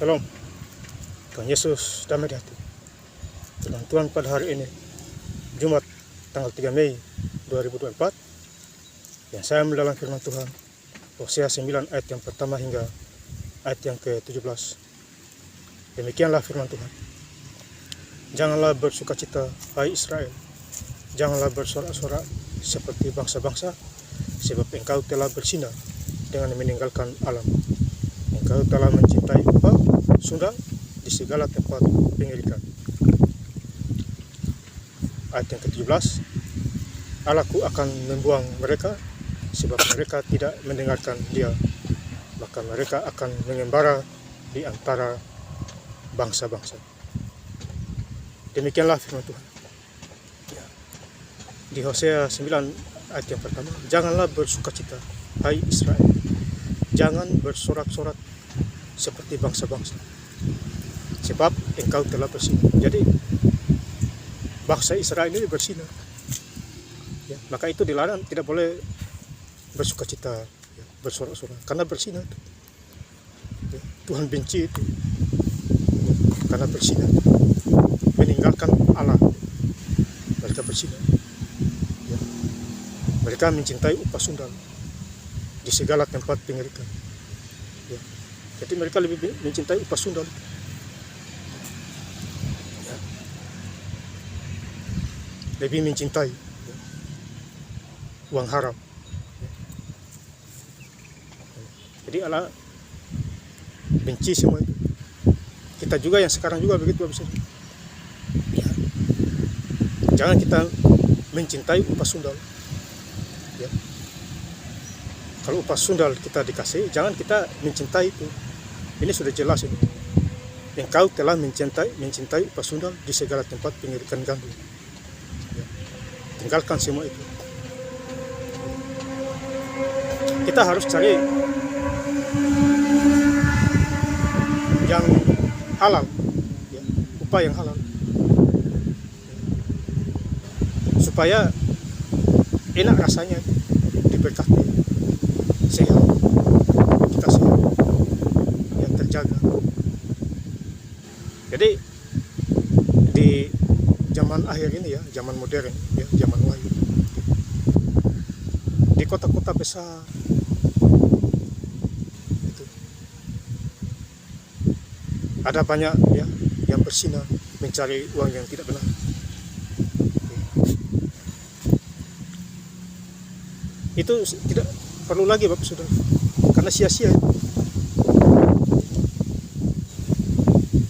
Shalom, Tuhan Yesus damai di hati. Firman Tuhan pada hari ini, Jumat tanggal 3 Mei 2024, yang saya ambil dalam firman Tuhan, Hosea 9 ayat yang pertama hingga ayat yang ke-17. Demikianlah firman Tuhan. Janganlah bersukacita, hai Israel. Janganlah bersorak-sorak seperti bangsa-bangsa, sebab engkau telah bersinar dengan meninggalkan alam. Engkau telah mencintai upah sundal di segala tempat pengirikan. Ayat yang ke-17, Allahku akan membuang mereka, sebab mereka tidak mendengarkan Dia, maka mereka akan mengembara di antara bangsa-bangsa. Demikianlah firman Tuhan. Di Hosea 9 ayat yang pertama, janganlah bersukacita, hai Israel. Jangan bersorak-sorak seperti bangsa-bangsa, sebab engkau telah bersinar. Jadi bangsa Israel ini bersinar, ya, maka itu dilarang, tidak boleh bersukacita, ya, bersorak-sorak, karena bersinar. Ya, Tuhan benci itu, ya, karena bersinar, meninggalkan Allah. Mereka bersinar, ya. Mereka mencintai upah sundal di segala tempat pengirikan, ya. Jadi mereka lebih mencintai upah sundal, ya. Lebih mencintai, ya, uang haram, ya. Jadi Allah benci semua itu. Kita juga yang sekarang juga begitu, ya. Jangan kita mencintai upah sundal, ya. Kalau upah sundal kita dikasih, jangan kita mencintai itu. Ini sudah jelas ini. Engkau telah mencintai upah sundal di segala tempat pengirikan gandum, ya. Tinggalkan semua itu. Kita harus cari yang halal, ya, upah yang halal, supaya enak rasanya, diberkati, sehat, kita sehat, yang terjaga. Jadi di zaman akhir ini, ya, zaman modern, ya, zaman wahyu, di kota-kota besar itu ada banyak, ya, yang bersinar mencari uang yang tidak benar. Itu tidak perlu lagi, Bapak Saudara, karena sia-sia.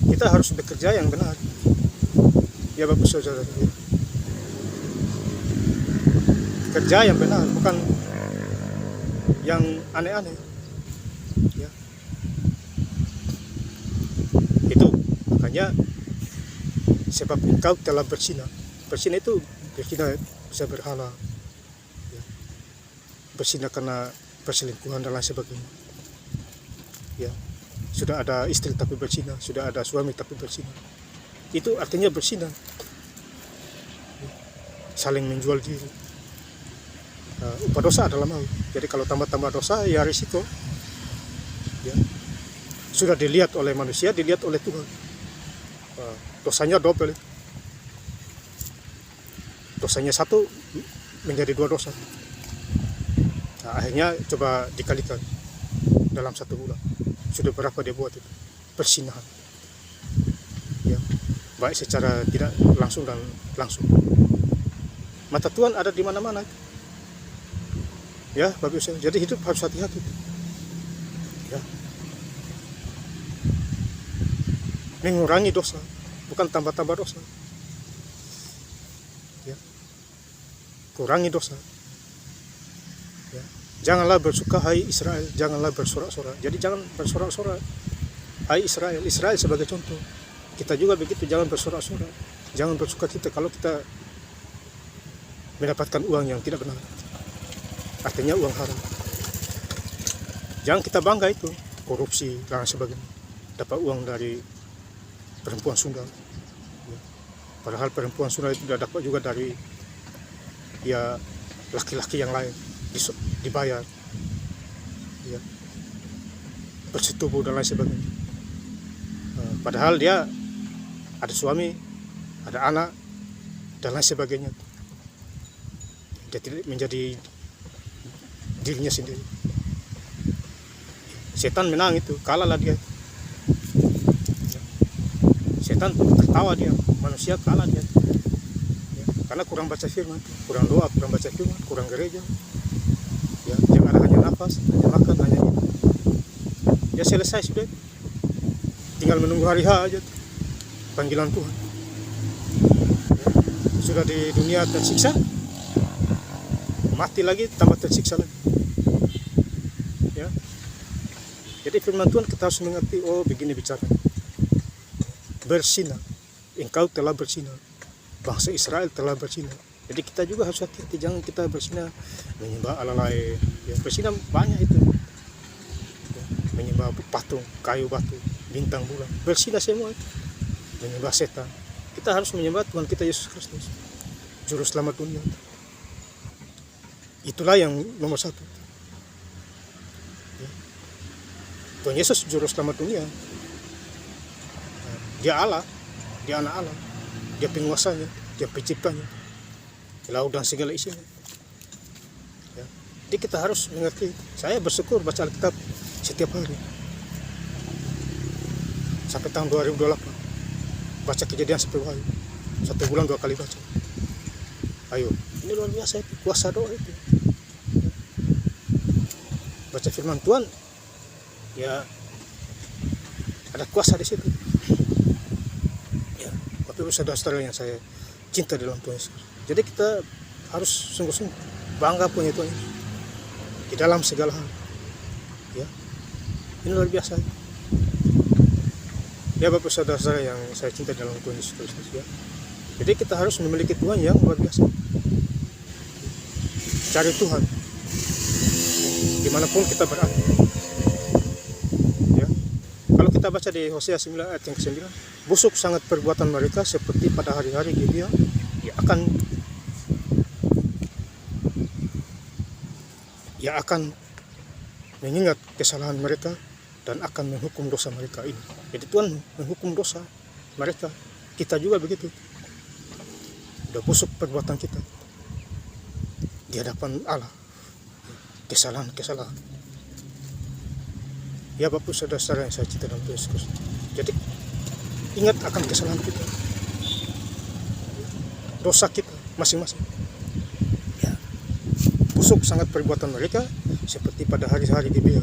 Kita harus bekerja yang benar, ya Bapak Saudara, ya. Kerja yang benar, bukan yang aneh-aneh, ya. Itu makanya, sebab engkau telah bersinar. Bersinar itu bersinar bisa berhala, bersinar karena perselingkuhan dan lain sebagainya, ya. Sudah ada istri tapi bersinar, sudah ada suami tapi bersinar, itu artinya bersinar, ya. Saling menjual diri. Upah dosa adalah maut. Jadi kalau tambah-tambah dosa, ya risiko, ya. Sudah dilihat oleh manusia, dilihat oleh Tuhan, dosanya double. Dosanya satu menjadi dua dosa. Nah, akhirnya coba dikalikan dalam 1 bulan. Sudah berapa dia buat itu? Persinahan, ya. Baik secara tidak langsung dan langsung. Mata Tuhan ada di mana-mana, ya Bapak Ibu. Jadi hidup harus hati-hati, ya. Mengurangi dosa, bukan tambah-tambah dosa, ya. Kurangi dosa, ya. Janganlah bersuka, hai Israel. Janganlah bersorak-sorak. Jadi jangan bersorak-sorak, hai Israel. Israel sebagai contoh. Kita juga begitu, jangan bersorak-sorak. Jangan bersuka cita kalau kita mendapatkan uang yang tidak benar, artinya uang haram. Jangan kita bangga itu, korupsi dan sebagainya, dapat uang dari perempuan sundal, ya. Padahal perempuan sundal itu tidak dapat juga dari, ya, laki-laki yang lain, dibayar, ya, bersetubuh dan lain sebagainya. Padahal dia ada suami, ada anak, dan lain sebagainya. Dia tidak menjadi dirinya sendiri. Setan menang itu, kalahlah dia. Setan tertawa dia, manusia kalah dia. Karena kurang baca firman, kurang doa, kurang baca firman, kurang gereja. Ya, yang ada hanya nafas, hanya makan, hanya ini. Ya selesai sudah. Tinggal menunggu hari H aja tuh, panggilan Tuhan. Ya, sudah di dunia tersiksa, mati lagi tambah tersiksa lagi. Ya. Jadi firman Tuhan kita harus mengerti, oh begini bicara. Bersinar, engkau telah bersinar. Bangsa Israel telah bersinar. Jadi kita juga harus hati-hati, jangan kita bersinar menyembah Allah lain. Ya, bersinar banyak itu. Ya, menyembah patung, kayu batu, bintang bulan. Bersinar semua itu. Menyembah setan. Kita harus menyembah Tuhan kita Yesus Kristus, Juru Selamat dunia. Itulah yang nomor satu. Ya. Tuhan Yesus Juru Selamat dunia. Dia Allah, dia anak Allah. Dia penguasanya, dia penciptanya, laut dan segala isinya. Ya. Jadi kita harus mengerti. Saya bersyukur baca Alkitab setiap hari. Sampai tahun 2028. Baca Kejadian 10 hari. 1 bulan 2 kali baca. Ayo, ini luar biasa itu, kuasa doa itu. Baca firman Tuhan, ya ada kuasa di situ. Saudara-saudara yang saya cinta dalam Tuhan Yesus. Jadi kita harus sungguh-sungguh bangga punya Tuhan Yesus di dalam segala hal. Ya, ini luar biasa. Ya Bapak saudara-saudara yang saya cinta dalam Tuhan Yesus Kristus. Ya, jadi kita harus memiliki Tuhan yang luar biasa. Cari Tuhan dimanapun kita berada. Ya, kalau kita baca di Hosea 9 ayat yang ke-9, busuk sangat perbuatan mereka seperti pada hari-hari Gibeon. Ia akan mengingat kesalahan mereka dan akan menghukum dosa mereka ini. Jadi Tuhan menghukum dosa mereka. Kita juga begitu. Sudah busuk perbuatan kita di hadapan Allah. Kesalahan. Ya Bapak saudara-saudara yang saya cinta dalam Tuhan Yesus. Jadi ingat akan kesalahan kita, dosa kita masing-masing. Ya. Busuk sangat perbuatan mereka seperti pada hari-hari Gibeon.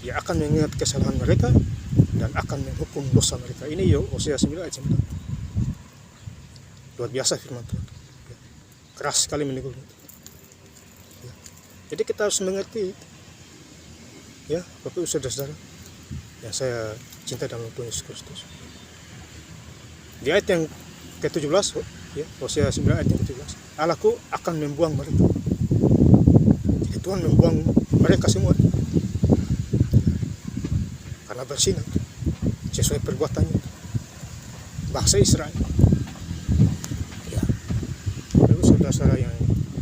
Ia akan mengingat kesalahan mereka dan akan menghukum dosa mereka. Ini Hosea 9 ayat 9. Luar biasa firman Tuhan. Ya. Keras sekali menegur. Ya. Jadi kita harus mengerti, ya Bapak saudara-saudara yang saya cinta dalam Tuhan Yesus Kristus. Di ayat yang ke-17, ya, Hosea 9 ayat yang ke-17, Allahku akan membuang mereka. Jadi Tuhan membuang mereka semua karena bersinar sesuai perbuatannya. Bangsa Israel. Ya, lalu saudara-saudara yang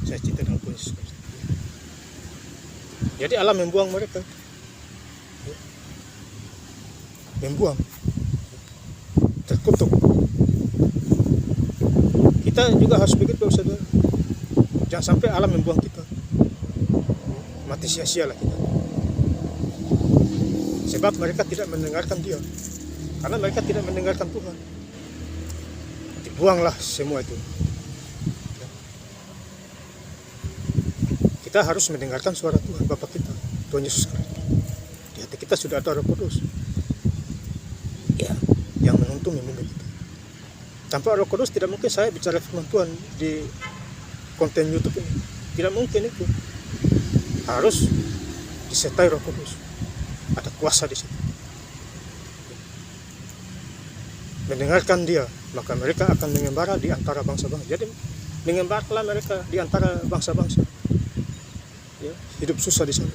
saya cinta dalam Tuhan Yesus Kristus. Jadi Allah membuang mereka. Ya. Membuang. Terkutuk. Kita juga harus begitu saudara. Jangan sampai Allah membuang kita. Mati sia-sia lah kita. Sebab mereka tidak mendengarkan Dia. Karena mereka tidak mendengarkan Tuhan. Dibuanglah semua itu. Kita harus mendengarkan suara Tuhan Bapa kita, Tuhan Yesus Kristus. Di hati kita sudah ada Roh Kudus. Ya, yang menuntun memimpin kita. Tanpa Roh Kudus tidak mungkin saya bicara firman Tuhan di konten YouTube ini. Tidak mungkin itu. Harus disertai Roh Kudus. Ada kuasa di situ. Mendengarkan Dia, maka mereka akan mengembara di antara bangsa-bangsa. Jadi mengembaralah mereka di antara bangsa-bangsa. Ya, hidup susah di sana.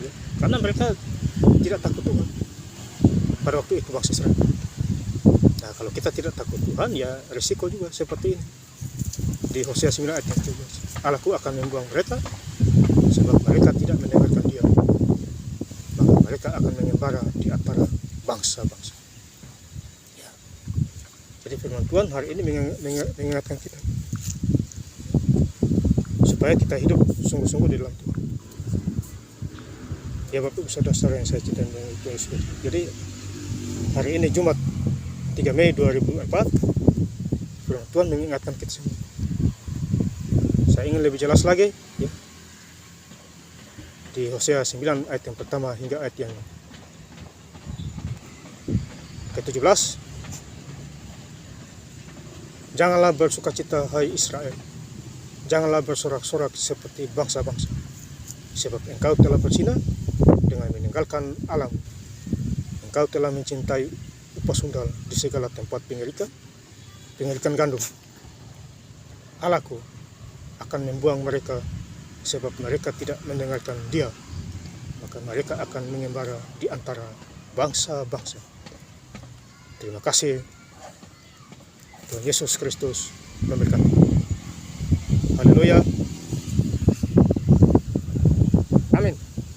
Ya, karena mereka tidak takut Tuhan. Pada waktu itu bangsa Israel. Nah, kalau kita tidak takut Tuhan, ya risiko juga seperti ini. Di Hosea 9 ayat 17. Allahku akan membuang mereka sebab mereka tidak mendengarkan Dia. Maka mereka akan mengembara di antara bangsa-bangsa. Firman Tuhan hari ini mengingatkan kita supaya kita hidup sungguh-sungguh di dalam Tuhan. Ya Bapak Ibu Saudara yang saya cintai dengan Tuhan Yesus. Jadi hari ini Jumat 3 Mei 2004, Firman Tuhan mengingatkan kita semua. Saya ingin lebih jelas lagi ya, di Hosea 9 ayat yang pertama hingga ayat yang ke-17. Janganlah bersukacita hai Israel, janganlah bersorak-sorak seperti bangsa-bangsa, sebab engkau telah berzina dengan meninggalkan alam. Engkau telah mencintai upah sundal di segala tempat pengirikan gandum. Allahku akan membuang mereka, sebab mereka tidak mendengarkan Dia, maka mereka akan mengembara di antara bangsa-bangsa. Terima kasih. Tuhan Yesus Kristus memberkati. Haleluya.